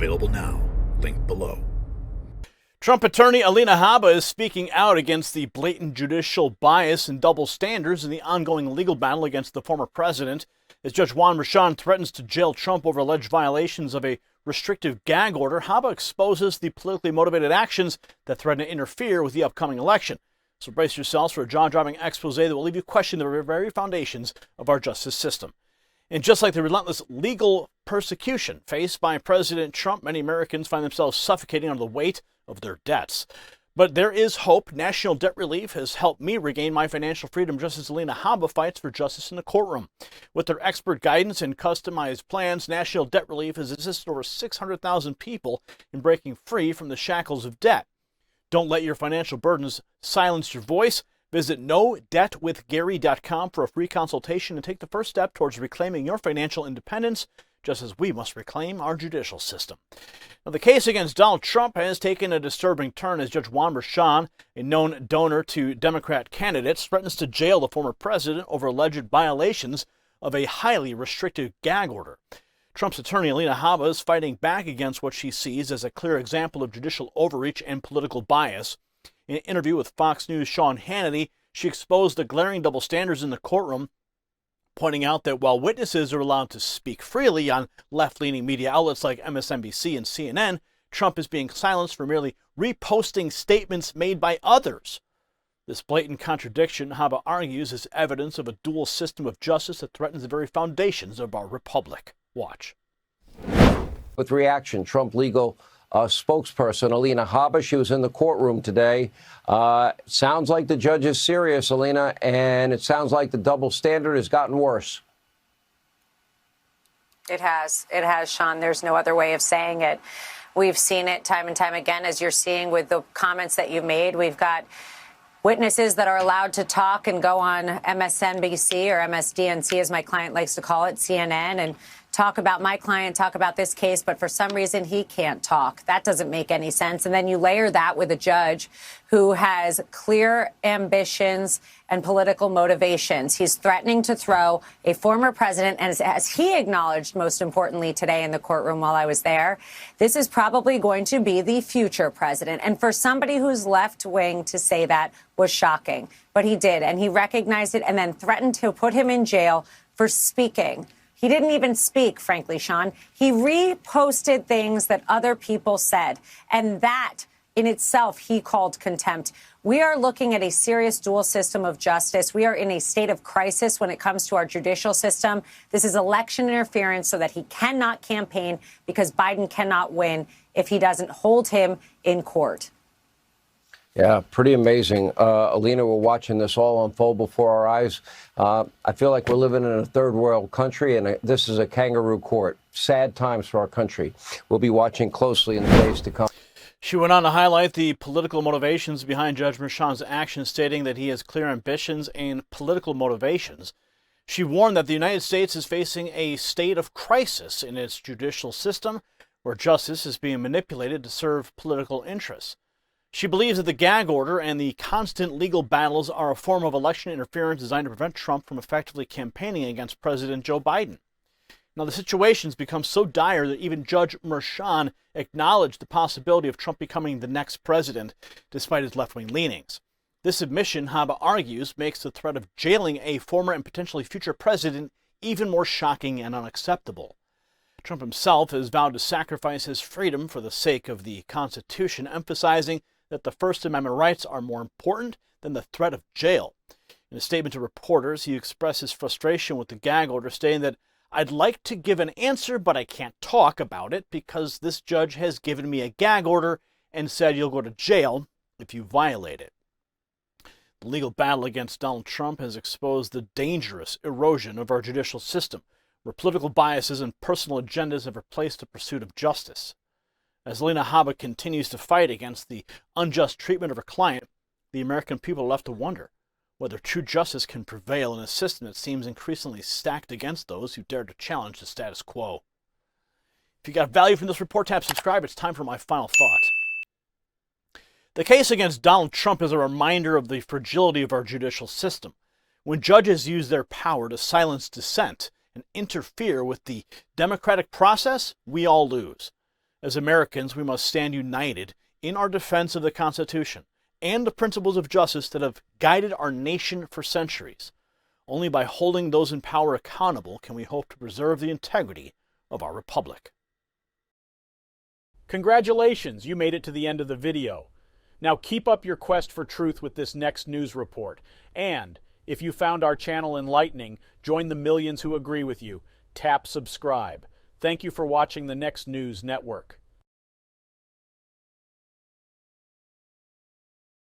Available now. Link below. Trump attorney Alina Habba is speaking out against the blatant judicial bias and double standards in the ongoing legal battle against the former president, as Judge Juan Merchan threatens to jail Trump over alleged violations of a restrictive gag order. Habba exposes the politically motivated actions that threaten to interfere with the upcoming election. So brace yourselves for a jaw-dropping expose that will leave you questioning the very foundations of our justice system. And just like the relentless legal persecution faced by President Trump, many Americans find themselves suffocating under the weight of their debts. But there is hope. National debt relief has helped me regain my financial freedom, just as Alina Habba fights for justice in the courtroom. With their expert guidance and customized plans, National Debt Relief has assisted over 600,000 people in breaking free from the shackles of debt. Don't let your financial burdens silence your voice. Visit NoDebtWithGary.com for a free consultation and take the first step towards reclaiming your financial independence, just as we must reclaim our judicial system. Now, the case against Donald Trump has taken a disturbing turn as Judge Juan Merchan, a known donor to Democrat candidates, threatens to jail the former president over alleged violations of a highly restrictive gag order. Trump's attorney Alina Habba is fighting back against what she sees as a clear example of judicial overreach and political bias. In an interview with Fox News' Sean Hannity, she exposed the glaring double standards in the courtroom, pointing out that while witnesses are allowed to speak freely on left-leaning media outlets like MSNBC and CNN, Trump is being silenced for merely reposting statements made by others. This blatant contradiction, Habba argues, is evidence of a dual system of justice that threatens the very foundations of our republic. Watch. With reaction, Trump legal spokesperson Alina Habba, she was in the courtroom today. Sounds like the judge is serious, Alina, and it sounds like the double standard has gotten worse. It has, Sean. There's no other way of saying it. We've seen it time and time again, as you're seeing with the comments that you made. We've got witnesses that are allowed to talk and go on MSNBC or MSDNC, as my client likes to call it, CNN, and talk about my client, talk about this case, but for some reason he can't talk. That doesn't make any sense. And then you layer that with a judge who has clear ambitions and political motivations. He's threatening to throw a former president, and as he acknowledged, most importantly today in the courtroom while I was there, this is probably going to be the future president. And for somebody who's left wing to say that was shocking. But he did, and he recognized it and then threatened to put him in jail for speaking. He didn't even speak, frankly, Sean. He reposted things that other people said, and that in itself he called contempt. We are looking at a serious dual system of justice. We are in a state of crisis when it comes to our judicial system. This is election interference so that he cannot campaign because Biden cannot win if he doesn't hold him in court. Yeah, pretty amazing. Alina, we're watching this all unfold before our eyes. I feel like we're living in a third world country, and this is a kangaroo court. Sad times for our country. We'll be watching closely in the days to come. She went on to highlight the political motivations behind Judge Merchan's actions, stating that he has clear ambitions and political motivations. She warned that the United States is facing a state of crisis in its judicial system, where justice is being manipulated to serve political interests. She believes that the gag order and the constant legal battles are a form of election interference designed to prevent Trump from effectively campaigning against President Joe Biden. Now, the situation's become so dire that even Judge Merchan acknowledged the possibility of Trump becoming the next president, despite his left-wing leanings. This admission, Habba argues, makes the threat of jailing a former and potentially future president even more shocking and unacceptable. Trump himself has vowed to sacrifice his freedom for the sake of the Constitution, emphasizing that the First Amendment rights are more important than the threat of jail. In a statement to reporters, he expressed his frustration with the gag order, stating that, "I'd like to give an answer, but I can't talk about it because this judge has given me a gag order and said you'll go to jail if you violate it." The legal battle against Donald Trump has exposed the dangerous erosion of our judicial system, where political biases and personal agendas have replaced the pursuit of justice. As Alina Habba continues to fight against the unjust treatment of her client, the American people are left to wonder whether true justice can prevail in a system that seems increasingly stacked against those who dare to challenge the status quo. If you got value from this report, tap subscribe. It's time for my final thought. The case against Donald Trump is a reminder of the fragility of our judicial system. When judges use their power to silence dissent and interfere with the democratic process, we all lose. As Americans, we must stand united in our defense of the Constitution and the principles of justice that have guided our nation for centuries. Only by holding those in power accountable can we hope to preserve the integrity of our republic. Congratulations, you made it to the end of the video. Now keep up your quest for truth with this next news report. And if you found our channel enlightening, join the millions who agree with you. Tap subscribe. Thank you for watching the Next News Network.